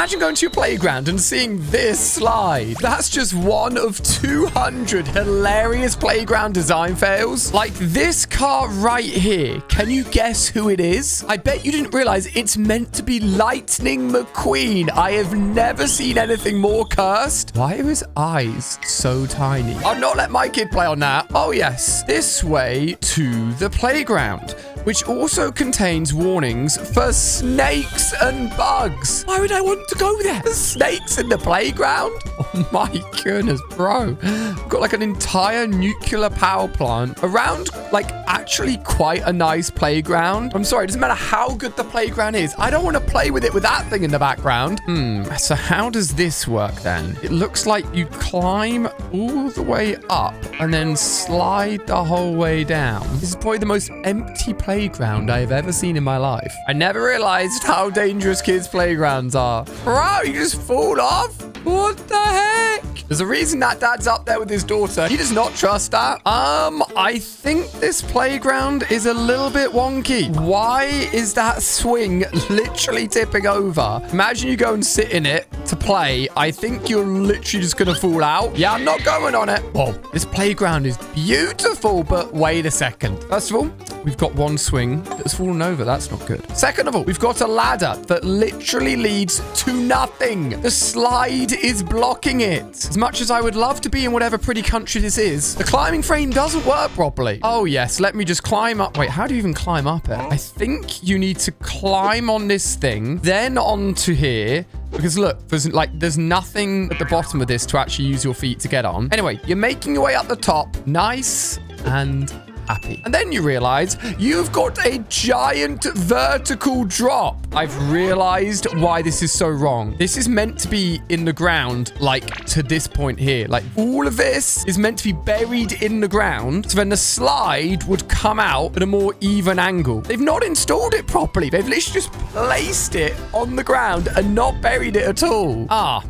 Imagine going to your playground and seeing this slide. That's just one of 200 hilarious playground design fails. Like this car right here. Can you guess who it is? I bet you didn't realize it's meant to be Lightning McQueen. I have never seen anything more cursed. Why are his eyes so tiny? I'll not let my kid play on that. Oh yes, this way to the playground, which also contains warnings for snakes and bugs. Why would I want to go there? There's snakes in the playground? Oh my goodness, bro. We've got like an entire nuclear power plant around like actually quite a nice playground. I'm sorry, it doesn't matter how good the playground is. I don't want to play with it with that thing in the background. So how does this work then? It looks like you climb all the way up and then slide the whole way down. This is probably the most empty playground I've ever seen in my life. I never realized how dangerous kids' playgrounds are. Bro, you just fall off? What the heck? There's a reason that dad's up there with his daughter. He does not trust that. I think this playground is a little bit wonky. Why is that swing literally tipping over? Imagine you go and sit in it to play. I think you're literally just gonna fall out. Yeah, I'm not going on it. Oh, this playground is beautiful, but wait a second. First of all, we've got one swing that's fallen over. That's not good. Second of all, we've got a ladder that literally leads to nothing. The slide is blocking it. As much as I would love to be in whatever pretty country this is, the climbing frame doesn't work properly. Oh yes, let me just climb up. Wait, how do you even climb up it? I think you need to climb on this thing, then onto here. Because look, there's nothing at the bottom of this to actually use your feet to get on. Anyway, you're making your way up the top. Nice and happy. And then you realize you've got a giant vertical drop. I've realized why this is so wrong. This is meant to be in the ground, like to this point here. Like all of this is meant to be buried in the ground. So then the slide would come out at a more even angle. They've not installed it properly. They've literally just placed it on the ground and not buried it at all.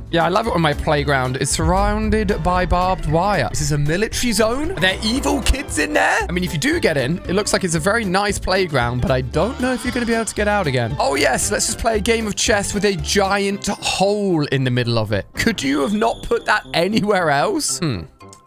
Yeah, I love it when my playground is surrounded by barbed wire. Is this a military zone? Are there evil kids in there? I mean, if you do get in, it looks like it's a very nice playground, but I don't know if you're going to be able to get out again. Oh yes, let's just play a game of chess with a giant hole in the middle of it. Could you have not put that anywhere else?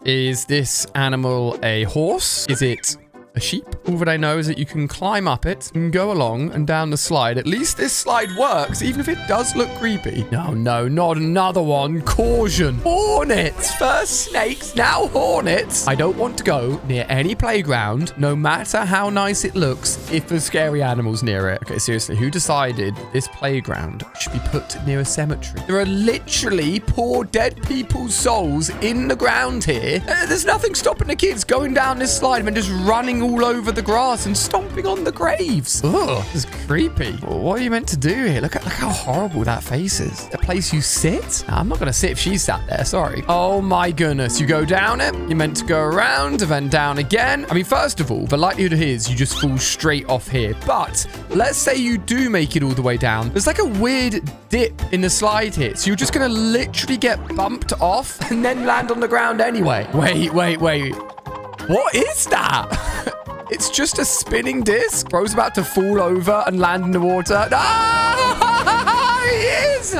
Is this animal a horse? Is it a sheep? All that I know is that you can climb up it and go along and down the slide. At least this slide works, even if it does look creepy. No, not another one. Caution. Hornets. First snakes, now hornets. I don't want to go near any playground, no matter how nice it looks, if there's scary animals near it. Okay, seriously, who decided this playground should be put near a cemetery? There are literally poor dead people's souls in the ground here. There's nothing stopping the kids going down this slide and just running all over the grass and stomping on the graves. Ugh, this is creepy. What are you meant to do here? Look how horrible that face is. The place you sit? No, I'm not going to sit if she sat there. Sorry. Oh my goodness. You go down it. You're meant to go around and then down again. I mean, first of all, the likelihood is you just fall straight off here. But let's say you do make it all the way down. There's like a weird dip in the slide here. So you're just going to literally get bumped off and then land on the ground anyway. Wait. What is that? It's just a spinning disc. Bro's about to fall over and land in the water. Ah, he is.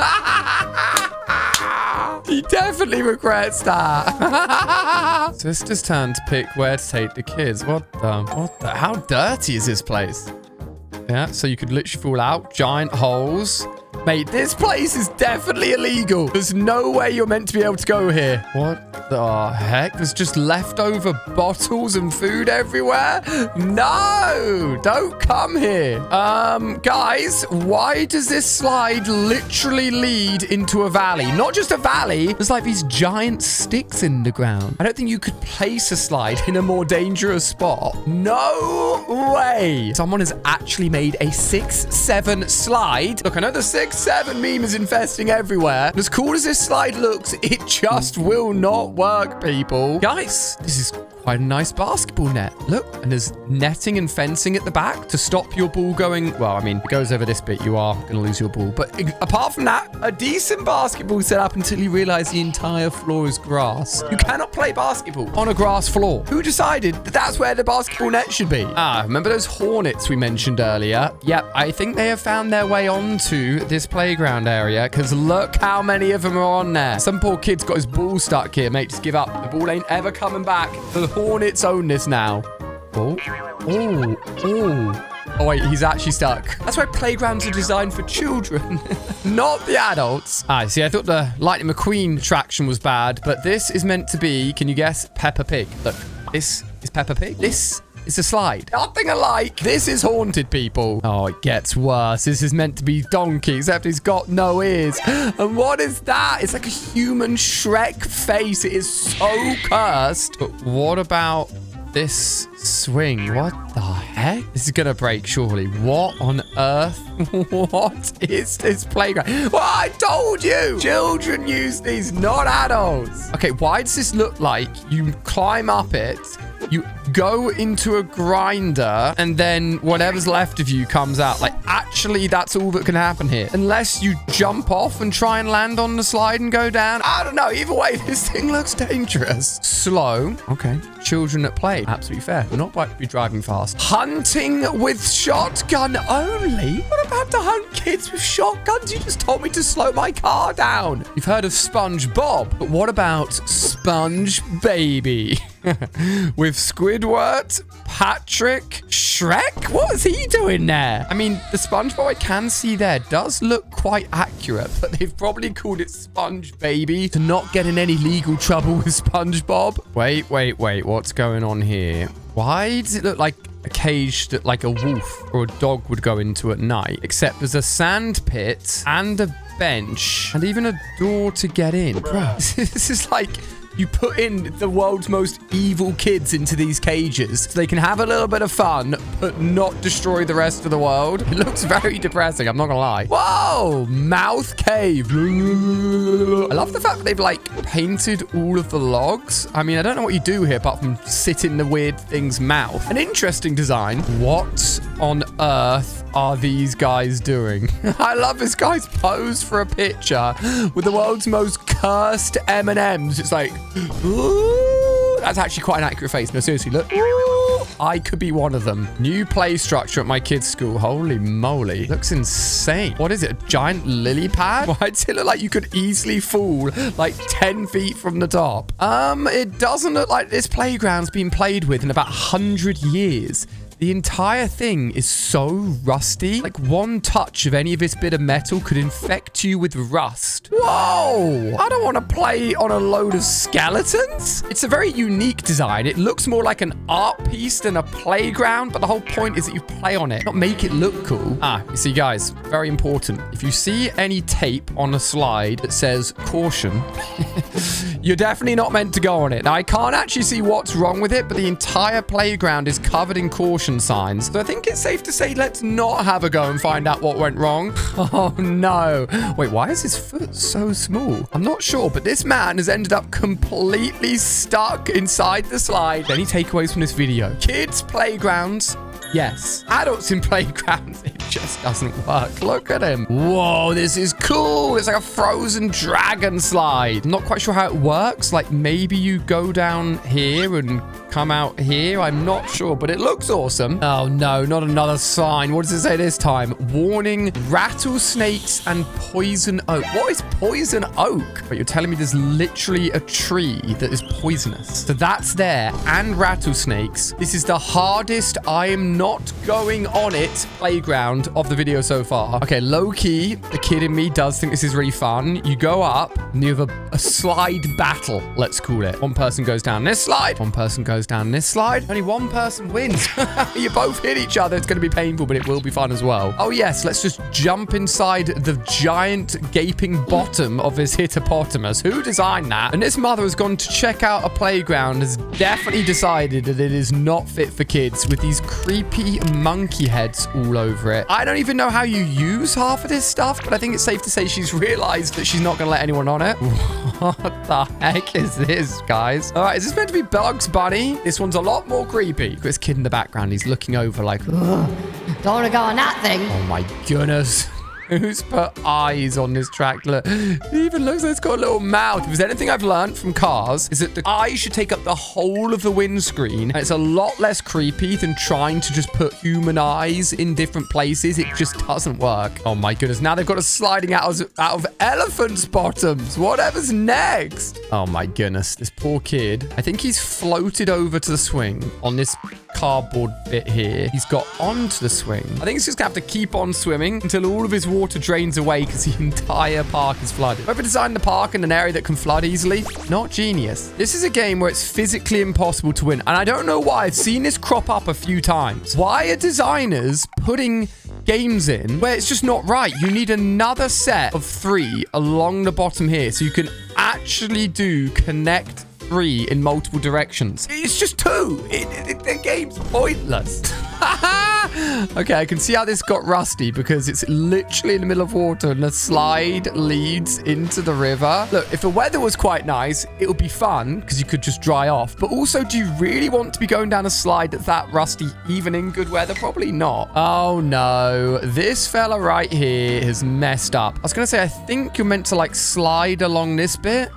He definitely regrets that. Sister's turn to pick where to take the kids. What the? How dirty is this place? Yeah, so you could literally fall out. Giant holes. Mate, this place is definitely illegal. There's no way you're meant to be able to go here. What the heck? There's just leftover bottles and food everywhere? No, don't come here. Guys, why does this slide literally lead into a valley? Not just a valley. There's like these giant sticks in the ground. I don't think you could place a slide in a more dangerous spot. No way. Someone has actually made a 6-7 slide. Look, I know the 6-7 meme is infesting everywhere. As cool as this slide looks, it just will not work, people. Guys, this is quite a nice basketball net. Look, and there's netting and fencing at the back to stop your ball going. Well, I mean, it goes over this bit, you are going to lose your ball. But apart from that, a decent basketball set up until you realize the entire floor is grass. You cannot play basketball on a grass floor. Who decided that that's where the basketball net should be? Remember those hornets we mentioned earlier? Yep, I think they have found their way onto this playground area because look how many of them are on there. Some poor kid's got his ball stuck here, mate. Just give up. The ball ain't ever coming back. The hornets own this now. Oh, wait, he's actually stuck. That's why playgrounds are designed for children, not the adults. See, I thought the Lightning McQueen attraction was bad, but this is meant to be, can you guess? Peppa Pig. Look, this is Peppa Pig. This is a slide. Nothing alike. This is haunted, people. Oh, it gets worse. This is meant to be Donkey, except he's got no ears. And what is that? It's like a human Shrek face. It is so cursed. But what about this swing? What the heck? This is gonna break, surely. What on earth? What is this playground? Well, I told you! Children use these, not adults. Okay, why does this look like you climb up it, you go into a grinder, and then whatever's left of you comes out? Like, actually, that's all that can happen here. Unless you jump off and try and land on the slide and go down. I don't know. Either way, this thing looks dangerous. Slow. Okay. Children at play. Absolutely fair. We're not about to be driving fast. Hunting with shotgun only? What about to hunt kids with shotguns? You just told me to slow my car down. You've heard of SpongeBob, but what about Sponge Baby? With Squidward, Patrick, Shrek? What is he doing there? I mean, the SpongeBob I can see there does look quite accurate, but they've probably called it Sponge Baby to not get in any legal trouble with SpongeBob. Wait. What's going on here? Why does it look like a cage that like a wolf or a dog would go into at night? Except there's a sand pit and a bench and even a door to get in. Bro, this is like you put in the world's most evil kids into these cages so they can have a little bit of fun, but not destroy the rest of the world. It looks very depressing, I'm not gonna lie. Whoa! Mouth cave. I love the fact that they've, like, painted all of the logs. I mean, I don't know what you do here apart from sit in the weird thing's mouth. An interesting design. What on earth are these guys doing? I love this guy's pose for a picture with the world's most cursed M&Ms. It's like, ooh, that's actually quite an accurate face. No, seriously, look. Ooh, I could be one of them. New play structure at my kids' school. Holy moly. Looks insane. What is it? A giant lily pad? Why does it look like you could easily fall like 10 feet from the top? It doesn't look like this playground's been played with in about 100 years. The entire thing is so rusty. Like one touch of any of this bit of metal could infect you with rust. Whoa! I don't want to play on a load of skeletons. It's a very unique design. It looks more like an art piece than a playground, but the whole point is that you play on it, not make it look cool. You see, guys, very important. If you see any tape on a slide that says caution, you're definitely not meant to go on it. Now, I can't actually see what's wrong with it, but the entire playground is covered in caution signs. So I think it's safe to say let's not have a go and find out what went wrong. Oh, no. Wait, why is his foot so small? I'm not sure, but this man has ended up completely stuck inside the slide. Any takeaways from this video? Kids' playgrounds, yes. Adults in playgrounds, it just doesn't work. Look at him. Whoa, this is cool. It's like a frozen dragon slide. I'm not quite sure how it works. Like maybe you go down here and come out here. I'm not sure, but it looks awesome. Oh no, not another sign. What does it say this time? Warning, rattlesnakes and poison oak. What is poison oak? But you're telling me there's literally a tree that is poisonous. So that's there, and rattlesnakes. This is the hardest I am not going on it playground of the video so far. Okay, low-key, the kid in me does think this is really fun. You go up and you have a slide battle, let's call it. One person goes down this slide, one person goes down this slide. Only one person wins. You both hit each other. It's going to be painful, but it will be fun as well. Oh yes, let's just jump inside the giant gaping bottom of this hippopotamus. Who designed that? And this mother has gone to check out a playground, has definitely decided that it is not fit for kids with these creepy monkey heads all over it. I don't even know how you use half of this stuff, but I think it's safe to say she's realized that she's not going to let anyone on it. What the heck is this, guys? All right, is this meant to be Bugs Bunny? This one's a lot more creepy. Got this kid in the background. He's looking over like, Don't want to go on that thing. oh my goodness. Who's put eyes on this track? Look, it even looks like it's got a little mouth. If there's anything I've learned from cars, is that the eyes should take up the whole of the windscreen. And it's a lot less creepy than trying to just put human eyes in different places. It just doesn't work. Oh my goodness. Now they've got us sliding out of elephants' bottoms. Whatever's next. Oh my goodness. This poor kid. I think he's floated over to the swing on this cardboard bit here. He's got onto the swing. I think he's just gonna have to keep on swimming until all of his water drains away because the entire park is flooded. Whoever designed the park in an area that can flood easily, not genius. This is a game where it's physically impossible to win, and I don't know why. I've seen this crop up a few times. Why are designers putting games in where it's just not right? You need another set of 3 along the bottom here so you can actually do connect 3 in multiple directions. It's just 2. The game's pointless. Okay, I can see how this got rusty because it's literally in the middle of water and the slide leads into the river. Look, if the weather was quite nice, it would be fun because you could just dry off. But also, do you really want to be going down a slide that's that rusty even in good weather? Probably not. Oh no, this fella right here has messed up. I was going to say, I think you're meant to like slide along this bit.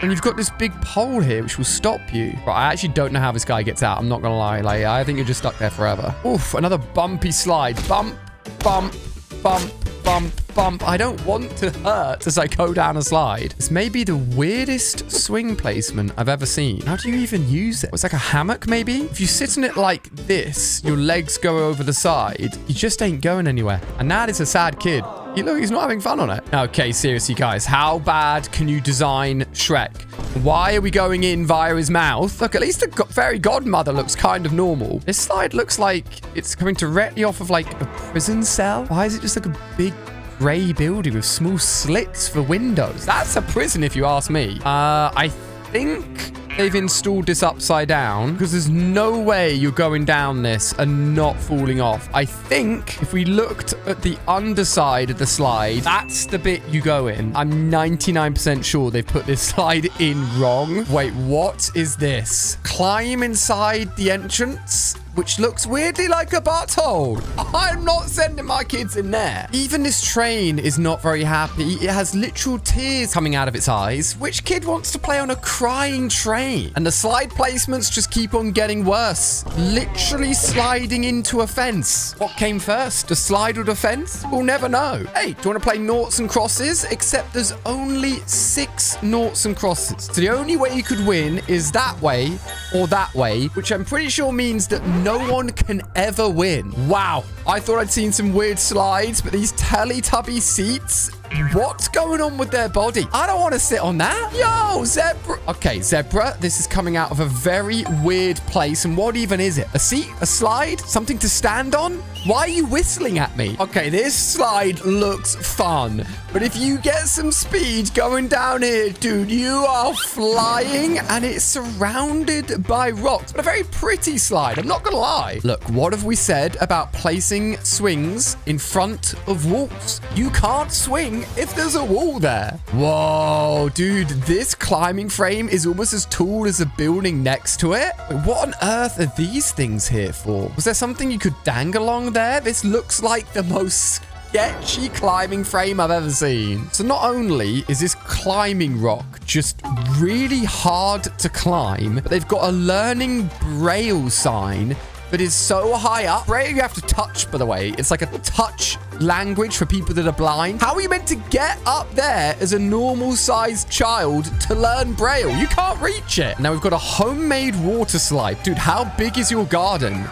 And you've got this big pole here, which will stop you. Right, I actually don't know how this guy gets out. I'm not going to lie. Like, I think you're just stuck there forever. Oof, another bumpy slide. Bump, bump, bump, bump, bump. I don't want to hurt as I go down a slide. This may be the weirdest swing placement I've ever seen. How do you even use it? It's like a hammock, maybe? If you sit on it like this, your legs go over the side. You just ain't going anywhere. And that is a sad kid. Look, he's not having fun on it. Okay, seriously, guys. How bad can you design Shrek? Why are we going in via his mouth? Look, at least the fairy godmother looks kind of normal. This slide looks like it's coming directly off of, like, a prison cell. Why is it just like a big grey building with small slits for windows? That's a prison, if you ask me. I think they've installed this upside down because there's no way you're going down this and not falling off. I think if we looked at the underside of the slide, that's the bit you go in. I'm 99% sure they've put this slide in wrong. Wait, what is this? Climb inside the entrance, which looks weirdly like a butthole. I'm not sending my kids in there. Even this train is not very happy. It has literal tears coming out of its eyes. Which kid wants to play on a crying train? And the slide placements just keep on getting worse. Literally sliding into a fence. What came first? The slide or the fence? We'll never know. Hey, do you want to play noughts and crosses? Except there's only 6 noughts and crosses. So the only way you could win is that way or that way, which I'm pretty sure means that no one can ever win. Wow. I thought I'd seen some weird slides, but these Teletubby seats, what's going on with their body? I don't want to sit on that. Yo, zebra. Okay, zebra, this is coming out of a very weird place. And what even is it? A seat? A slide? Something to stand on? Why are you whistling at me? Okay, this slide looks fun. But if you get some speed going down here, dude, you are flying. And it's surrounded by rocks. But a very pretty slide. I'm not going to lie. Look, what have we said about placing swings in front of walls? You can't swing if there's a wall there. Whoa, dude, this climbing frame is almost as tall as a building next to it. Wait, what on earth are these things here for? Was there something you could dangle along there? This looks like the most sketchy climbing frame I've ever seen. So not only is this climbing rock just really hard to climb, but they've got a learning braille sign that is so high up. Braille you have to touch, by the way. It's like a touch language for people that are blind. How are you meant to get up there as a normal-sized child to learn Braille? You can't reach it. Now we've got a homemade water slide. Dude, how big is your garden?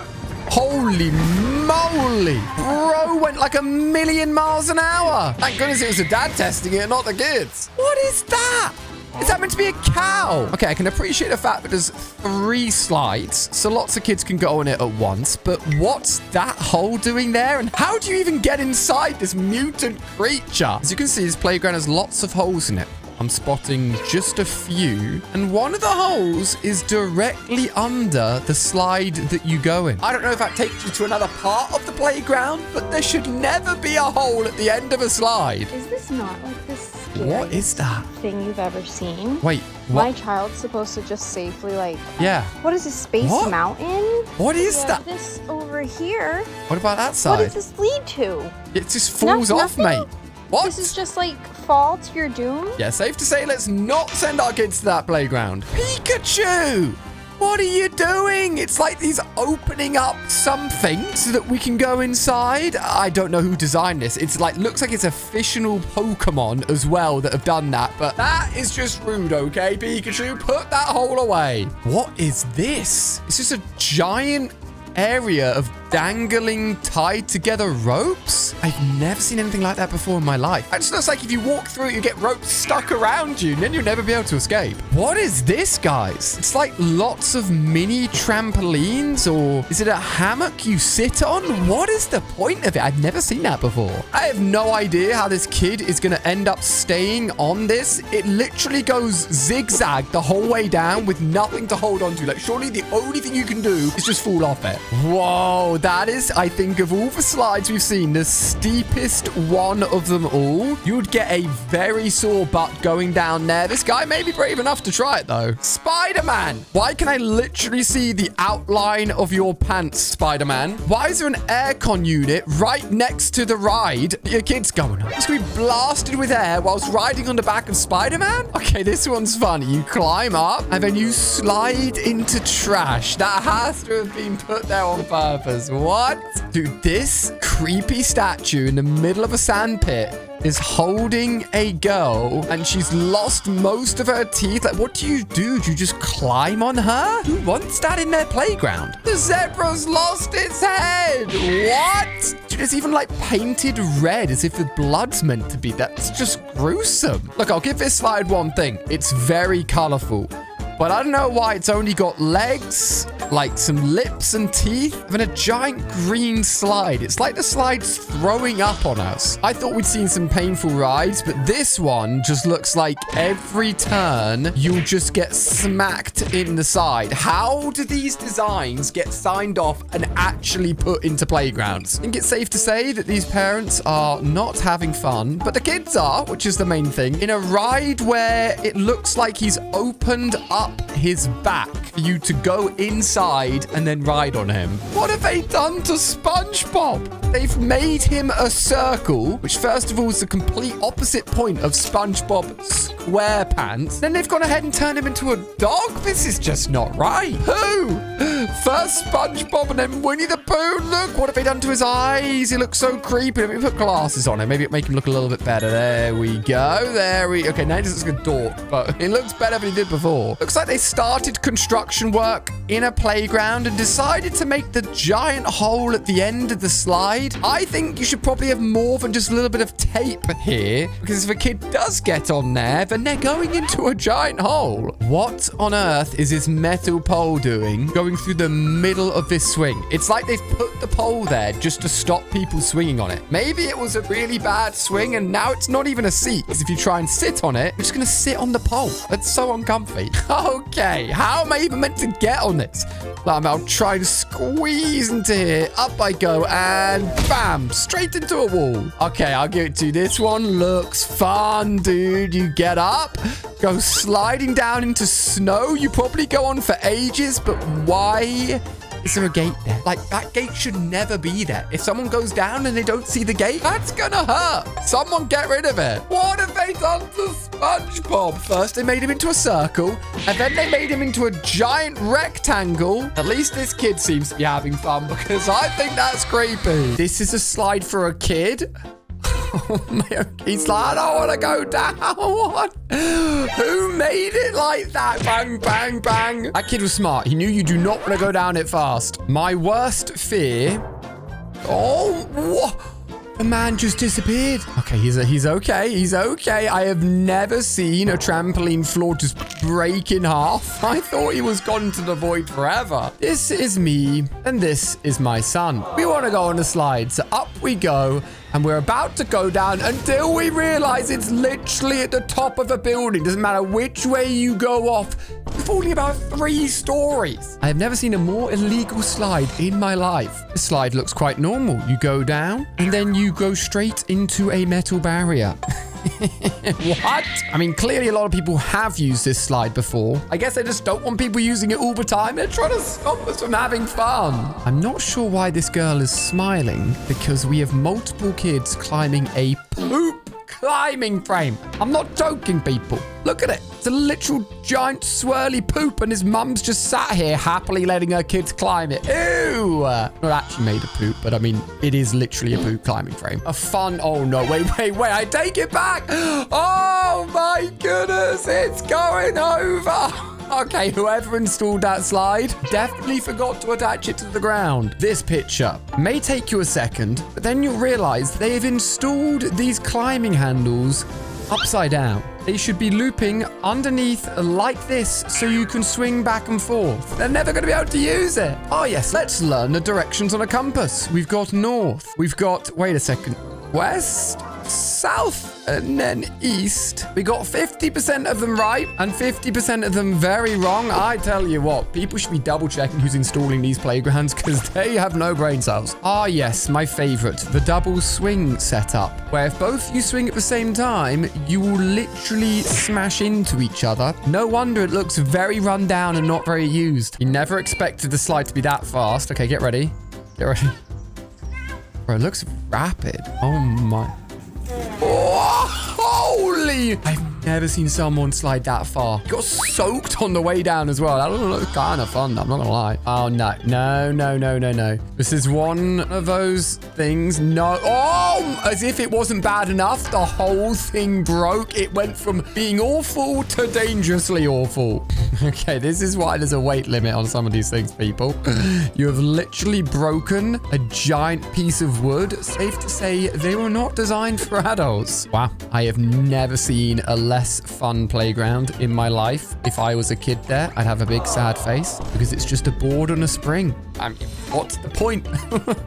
Holy moly. Bro went like 1,000,000 miles an hour. Thank goodness it was the dad testing it, not the kids. What is that? Is that meant to be a cow? Okay, I can appreciate the fact that there's 3 slides, so lots of kids can go on it at once. But what's that hole doing there? And how do you even get inside this mutant creature? As you can see, this playground has lots of holes in it. I'm spotting just a few. And one of the holes is directly under the slide that you go in. I don't know if that takes you to another part of the playground, but there should never be a hole at the end of a slide. Is this not like the scariest What is that? thing you've ever seen? Wait, what? My child's supposed to just safely like... Yeah. What is this, Space What? Mountain? What is Yeah, that? this over here. What about that What side? does this lead to? It just falls off, nothing? mate. What? This is just like fall to your doom? Yeah, safe to say, let's not send our kids to that playground. Pikachu! What are you doing? It's like he's opening up something so that we can go inside. I don't know who designed this. It's like, looks like it's a fictional Pokemon as well that have done that. But that is just rude, okay, Pikachu? Put that hole away. What is this? It's just a giant area of dangling tied together ropes. I've never seen anything like that before in my life. It just looks like if you walk through it, you get ropes stuck around you and then you'll never be able to escape. What is this, guys? It's like lots of mini trampolines, or is it a hammock you sit on? What is the point of it? I've never seen that before. I have no idea how this kid is going to end up staying on this. It literally goes zigzag the whole way down with nothing to hold on to. Like, surely the only thing you can do is just fall off it. Whoa, that is, I think, of all the slides we've seen, the steepest one of them all. You would get a very sore butt going down there. This guy may be brave enough to try it, though. Spider-Man! Why can I literally see the outline of your pants, Spider-Man? Why is there an aircon unit right next to the ride? Your kid's going, it's going to be blasted with air whilst riding on the back of Spider-Man? Okay, this one's fun. You climb up, and then you slide into trash. That has to have been put there on purpose. What? Dude, this creepy statue in the middle of a sand pit is holding a girl and she's lost most of her teeth. Like, what do? Do you just climb on her? Who wants that in their playground? The zebra's lost its head. What? Dude, it's even like painted red as if the blood's meant to be. That's just gruesome. Look, I'll give this slide one thing. It's very colorful. But I don't know why it's only got legs, like some lips and teeth, and a giant green slide. It's like the slide's throwing up on us. I thought we'd seen some painful rides, but this one just looks like every turn you'll just get smacked in the side. How do these designs get signed off and actually put into playgrounds? I think it's safe to say that these parents are not having fun, but the kids are, which is the main thing, in a ride where it looks like he's opened up his back for you to go inside and then ride on him. What have they done to SpongeBob? They've made him a circle, which first of all is the complete opposite point of SpongeBob SquarePants. Then they've gone ahead and turned him into a dog? This is just not right. Who? First SpongeBob and then Winnie the Pooh. Look, what have they done to his eyes? He looks so creepy. Let me put glasses on him. Maybe it'll make him look a little bit better. There we go. Okay, now he just looks like a dork, but it looks better than he did before. Looks like they started construction work in a playground and decided to make the giant hole at the end of the slide. I think you should probably have more than just a little bit of tape here, because if a kid does get on there, then they're going into a giant hole. What on earth is this metal pole doing going through the middle of this swing? It's like they've put the pole there just to stop people swinging on it. Maybe it was a really bad swing and now it's not even a seat, because if you try and sit on it, you're just going to sit on the pole. That's so uncomfy. Okay, how am I even meant to get on this? I'll try and squeeze into here. Up I go and bam, straight into a wall. Okay, I'll give it to you. This one looks fun, dude. You get up, go sliding down into snow. You probably go on for ages, but why is there a gate there? Like, that gate should never be there. If someone goes down and they don't see the gate, that's gonna hurt. Someone get rid of it. What have they done to SpongeBob? First, they made him into a circle, and then they made him into a giant rectangle. At least this kid seems to be having fun, because I think that's creepy. This is a slide for a kid? Oh, man. He's like, I don't want to go down. What? Who made it like that? Bang, bang, bang. That kid was smart. He knew you do not want to go down it fast. My worst fear. Oh, what? The man just disappeared. Okay, he's okay. He's okay. I have never seen a trampoline floor just break in half. I thought he was gone to the void forever. This is me, and this is my son. We want to go on a slide, so up we go. And we're about to go down until we realize it's literally at the top of a building. Doesn't matter which way you go off. You're falling about 3 stories. I have never seen a more illegal slide in my life. The slide looks quite normal. You go down and then you go straight into a metal barrier. What? I mean, clearly a lot of people have used this slide before. I guess they just don't want people using it all the time. They're trying to stop us from having fun. I'm not sure why this girl is smiling because we have multiple kids climbing a poop climbing frame. I'm not joking, people. Look at it. It's a literal giant swirly poop and his mum's just sat here happily letting her kids climb it. Ew. Not actually made of poop, but I mean, it is literally a poop climbing frame. A fun... Oh, no. Wait. I take it back. Oh, my goodness. It's going over. Okay, whoever installed that slide definitely forgot to attach it to the ground. This picture may take you a second, but then you'll realize they have installed these climbing handles upside down. They should be looping underneath like this so you can swing back and forth. They're never going to be able to use it. Oh, yes. Let's learn the directions on a compass. We've got north. We've got, wait a second, west, south, and then east. We got 50% of them right and 50% of them very wrong. I tell you what, people should be double checking who's installing these playgrounds because they have no brain cells. Ah, yes, my favorite, the double swing setup, where if both you swing at the same time, you will literally smash into each other. No wonder it looks very run down and not very used. You never expected the slide to be that fast. Okay, get ready. Get ready. Bro, it looks rapid. Oh my. Oh, holy! I've never seen someone slide that far. He got soaked on the way down as well. That looks kind of fun, I'm not gonna lie. Oh, no. This is one of those things. No. Oh, as if it wasn't bad enough, the whole thing broke. It went from being awful to dangerously awful. Okay, this is why there's a weight limit on some of these things, people. You have literally broken a giant piece of wood. Safe to say they were not designed for adults. Wow, I have never seen a less fun playground in my life. If I was a kid there, I'd have a big sad face because it's just a board on a spring. I mean, what's the point?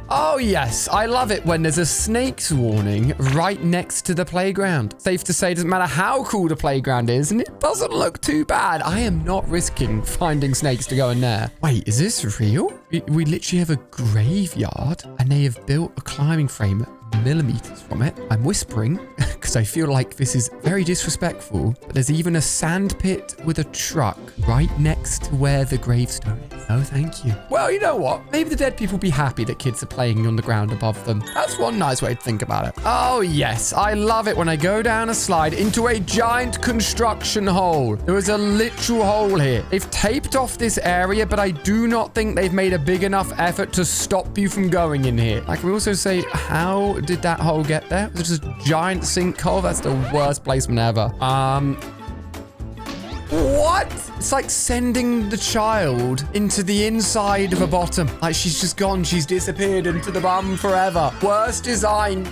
Oh, yes, I love it when there's a snake's warning right next to the playground. Safe to say, it doesn't matter how cool the playground is, and it doesn't look too bad. I am not risking finding snakes to go in there. Wait, is this real? We literally have a graveyard, and they have built a climbing frame millimeters from it. I'm whispering because I feel like this is very disrespectful, but there's even a sand pit with a truck right next to where the gravestone is. No, thank you. Well, you know what? Maybe the dead people will be happy that kids are playing on the ground above them. That's one nice way to think about it. Oh, yes. I love it when I go down a slide into a giant construction hole. There is a literal hole here. They've taped off this area, but I do not think they've made a big enough effort to stop you from going in here. I can also say, how did that hole get there? Was it just a giant sinkhole? That's the worst placement ever. What? It's like sending the child into the inside of a bottom. Like she's just gone. She's disappeared into the bum forever. Worst design.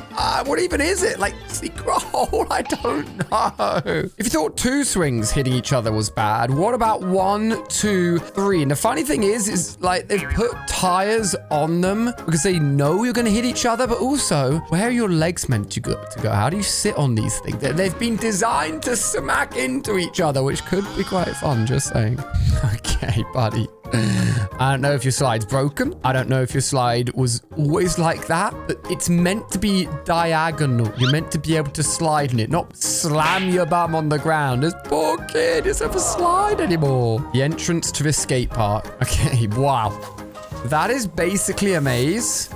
What even is it? Like secret hole? I don't know. If you thought 2 swings hitting each other was bad, what about 1, 2, 3? And the funny thing is like they've put tires on them because they know you're going to hit each other, but also where are your legs meant to go? How do you sit on these things? They've been designed to smack into each other, which could be quite fun, just saying. Okay, buddy. I don't know if your slide's broken. I don't know if your slide was always like that, but it's meant to be diagonal. You're meant to be able to slide in it, not slam your bum on the ground. This poor kid doesn't have a slide anymore. The entrance to the skate park. Okay, wow. That is basically a maze.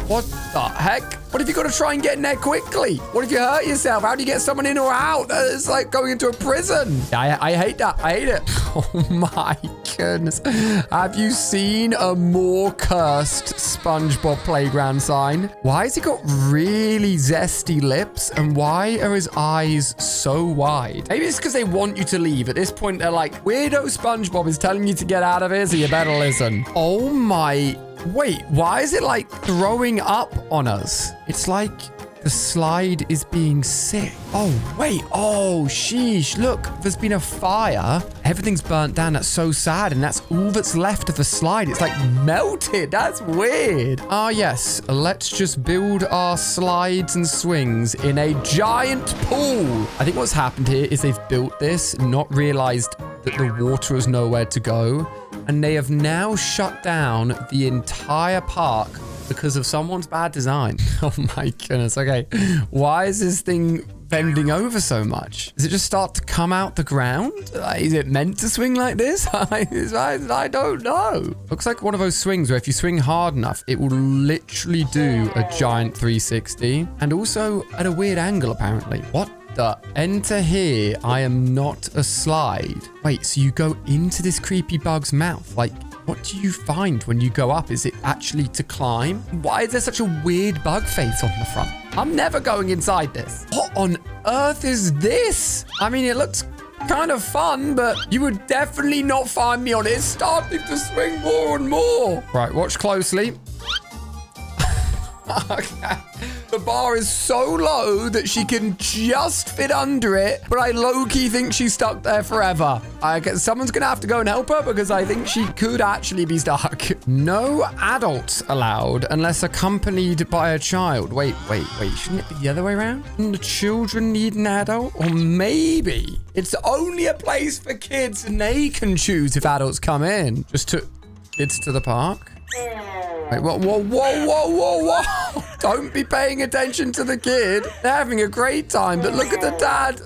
What the heck? What if you got to try and get in there quickly? What if you hurt yourself? How do you get someone in or out? It's like going into a prison. I hate that. I hate it. Oh my goodness. Have you seen a more cursed SpongeBob playground sign? Why has he got really zesty lips? And why are his eyes so wide? Maybe it's because they want you to leave. At this point, they're like, weirdo SpongeBob is telling you to get out of here, so you better listen. Oh my Wait, why is it like throwing up on us? It's like the slide is being sick. Oh, wait. Oh, sheesh. Look, there's been a fire. Everything's burnt down. That's so sad. And that's all that's left of the slide. It's like melted. That's weird. Ah, yes. Let's just build our slides and swings in a giant pool. I think what's happened here is they've built this, not realized that the water has nowhere to go. And they have now shut down the entire park because of someone's bad design. Oh my goodness. Okay. Why is this thing bending over so much? Does it just start to come out the ground? Is it meant to swing like this? I don't know. Looks like one of those swings where if you swing hard enough, it will literally do a giant 360 and also at a weird angle, apparently. What the? Enter here. I am not a slide. Wait, so you go into this creepy bug's mouth? Like, what do you find when you go up? Is it actually to climb? Why is there such a weird bug face on the front? I'm never going inside this. What on earth is this? I mean, it looks kind of fun, but you would definitely not find me on it. It's starting to swing more and more. Right, watch closely. Okay. The bar is so low that she can just fit under it, but I low-key think she's stuck there forever. I guess someone's gonna have to go and help her because I think she could actually be stuck. No adults allowed unless accompanied by a child. Wait. Shouldn't it be the other way around? Shouldn't the children need an adult? Or maybe it's only a place for kids and they can choose if adults come in. Just took kids to the park. Wait, whoa. Don't be paying attention to the kid. They're having a great time, but look at the dad.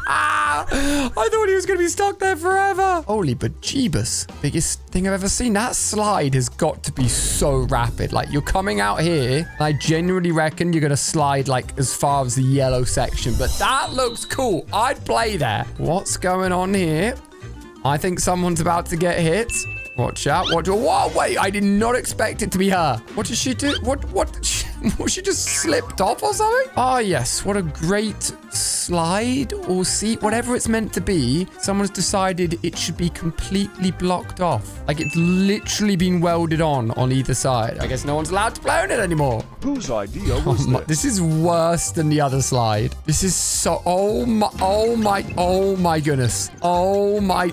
I thought he was going to be stuck there forever. Holy bejeebus. Biggest thing I've ever seen. That slide has got to be so rapid. Like, you're coming out here, and I genuinely reckon you're going to slide, like, as far as the yellow section. But that looks cool. I'd play there. What's going on here? I think someone's about to get hit. Watch out. Whoa, wait. I did not expect it to be her. What did she do? What? Was she just slipped off or something? Ah, yes. What a great slide or seat. Whatever it's meant to be. Someone's decided it should be completely blocked off. Like it's literally been welded on either side. I guess no one's allowed to play on it anymore. Whose idea was this? This is worse than the other slide. This is so... Oh my goodness. Oh my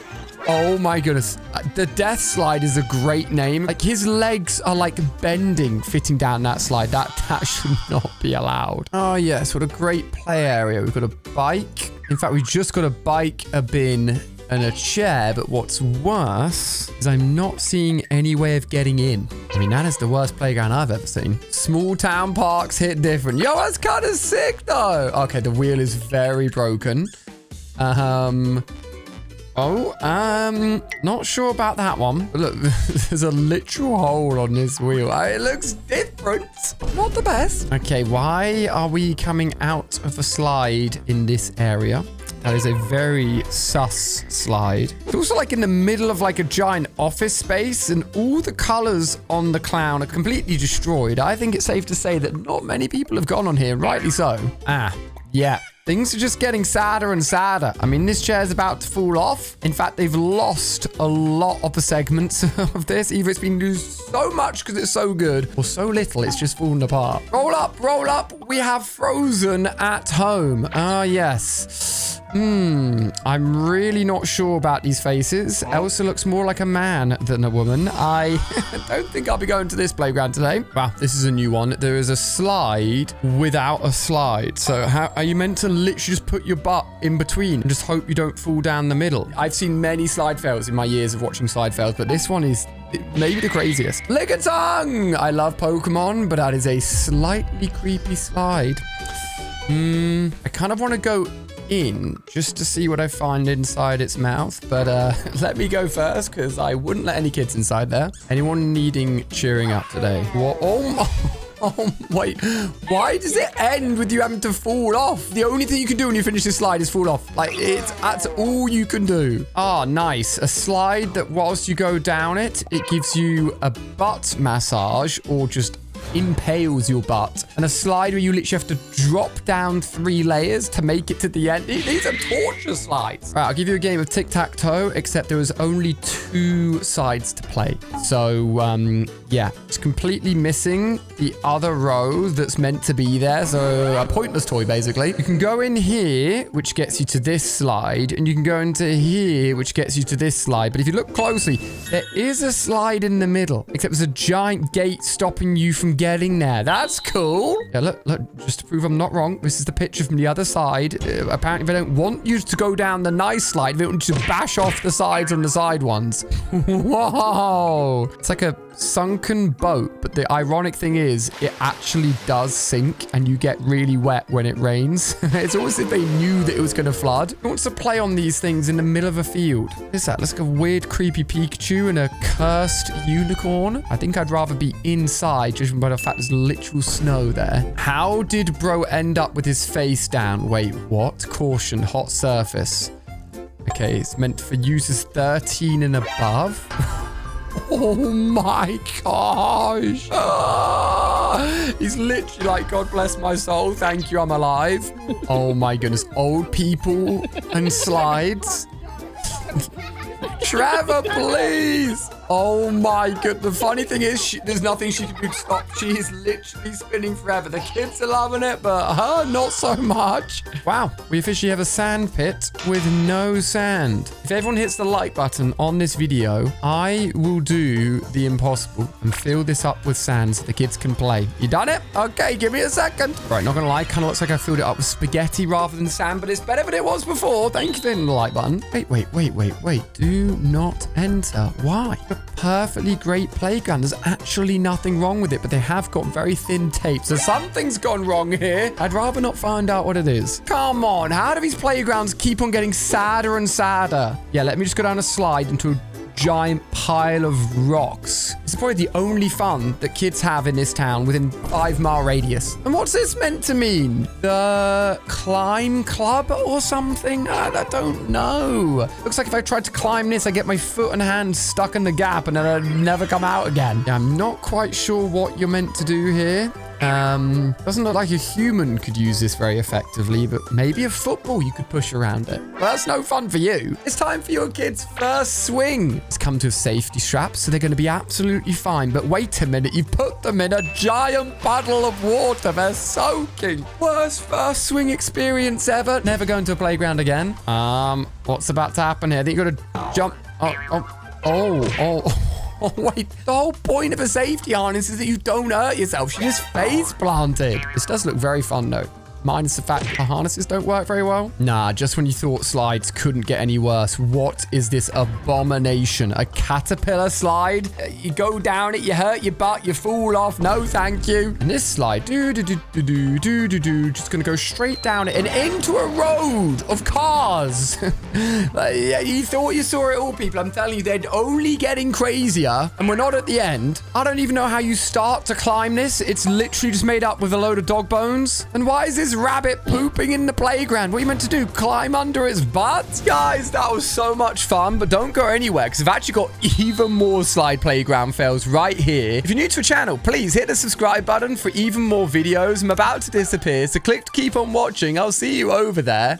goodness. The death slide is a great name. Like his legs are like bending, fitting down that slide. That should not be allowed. Oh yes, what a great play area. We've got a bike. In fact, we just got a bike, a bin, and a chair. But what's worse is I'm not seeing any way of getting in. I mean, that is the worst playground I've ever seen. Small town parks hit different. Yo, that's kind of sick though. Okay, the wheel is very broken. Not sure about that one. But look, there's a literal hole on this wheel. It looks different. Not the best. Okay, why are we coming out of a slide in this area? That is a very sus slide. It's also like in the middle of like a giant office space and all the colors on the clown are completely destroyed. I think it's safe to say that not many people have gone on here, rightly so. Yeah. Things are just getting sadder and sadder. I mean, this chair's about to fall off. In fact, they've lost a lot of the segments of this. Either it's been used so much because it's so good or so little it's just fallen apart. Roll up. We have Frozen at home. Ah, yes. I'm really not sure about these faces. Elsa looks more like a man than a woman. I don't think I'll be going to this playground today. Wow, this is a new one. There is a slide without a slide. So how are you meant to literally just put your butt in between and just hope you don't fall down the middle? I've seen many slide fails in my years of watching slide fails, but this one is maybe the craziest. Lick a tongue! I love Pokemon, but that is a slightly creepy slide. I kind of want to go in just to see what I find inside its mouth, but let me go first because I wouldn't let any kids inside there. Anyone needing cheering up today? What? Oh, wait. Why does it end with you having to fall off? The only thing you can do when you finish this slide is fall off. Like, that's all you can do. Ah, nice. A slide that whilst you go down it, it gives you a butt massage or just impales your butt. And a slide where you literally have to drop down 3 layers to make it to the end. These are torture slides. Right, I'll give you a game of tic-tac-toe, except there was only 2 sides to play. So, yeah, it's completely missing the other row that's meant to be there. So, a pointless toy, basically. You can go in here, which gets you to this slide, and you can go into here, which gets you to this slide. But if you look closely, there is a slide in the middle, except there's a giant gate stopping you from getting there. That's cool. Yeah, look, just to prove I'm not wrong, this is the picture from the other side. Apparently, they don't want you to go down the nice slide. They want you to bash off the sides on the side ones. Whoa. It's like a sunken boat, but the ironic thing is it actually does sink and you get really wet when it rains. It's almost as if they knew that it was going to flood. Who wants to play on these things in the middle of a field? What is that? Let's go weird creepy Pikachu and a cursed unicorn. I think I'd rather be inside, judging by the fact there's literal snow there. How did bro end up with his face down? Wait, what? Caution, hot surface. Okay, it's meant for users 13 and above. Oh my gosh. He's literally like, God bless my soul. Thank you, I'm alive. Oh my goodness. Old people and slides. Trevor, please. Oh my god. The funny thing is, there's nothing she can do to stop. She is literally spinning forever. The kids are loving it, but her, not so much. Wow. We officially have a sand pit with no sand. If everyone hits the like button on this video, I will do the impossible and fill this up with sand so the kids can play. You done it? Okay, give me a second. Right, not gonna lie, kind of looks like I filled it up with spaghetti rather than sand, but it's better than it was before. Thank you for hitting the like button. Wait. Do not enter. Why? A perfectly great playground. There's actually nothing wrong with it, but they have got very thin tape. So something's gone wrong here. I'd rather not find out what it is. Come on. How do these playgrounds keep on getting sadder and sadder? Yeah, let me just go down a slide into a giant pile of rocks. This is probably the only fun that kids have in this town within 5-mile radius. And what's this meant to mean? The climb club or something? I don't know. Looks like if I tried to climb this, I get my foot and hand stuck in the gap and then I'd never come out again. Yeah, I'm not quite sure what you're meant to do here. Doesn't look like a human could use this very effectively, but maybe a football you could push around it. Well, that's no fun for you. It's time for your kids' first swing. It's come to a safety strap, so they're going to be absolutely fine. But wait a minute, you've put them in a giant puddle of water. They're soaking. Worst first swing experience ever. Never going to a playground again. What's about to happen here? I think you got to jump. Oh, wait. The whole point of a safety harness is that you don't hurt yourself. She just face planted. This does look very fun, though. Minus the fact that the harnesses don't work very well. Nah, just when you thought slides couldn't get any worse. What is this abomination? A caterpillar slide? You go down it, you hurt your butt, you fall off. No, thank you. And this slide, just gonna go straight down it and into a road of cars. You thought you saw it all, people. I'm telling you, they're only getting crazier. And we're not at the end. I don't even know how you start to climb this. It's literally just made up with a load of dog bones. And why is this rabbit pooping in the playground? What are you meant to do? Climb under its butt? Guys, that was so much fun, but don't go anywhere because I've actually got even more slide playground fails right here. If you're new to the channel, please hit the subscribe button for even more videos. I'm about to disappear, so click to keep on watching. I'll see you over there.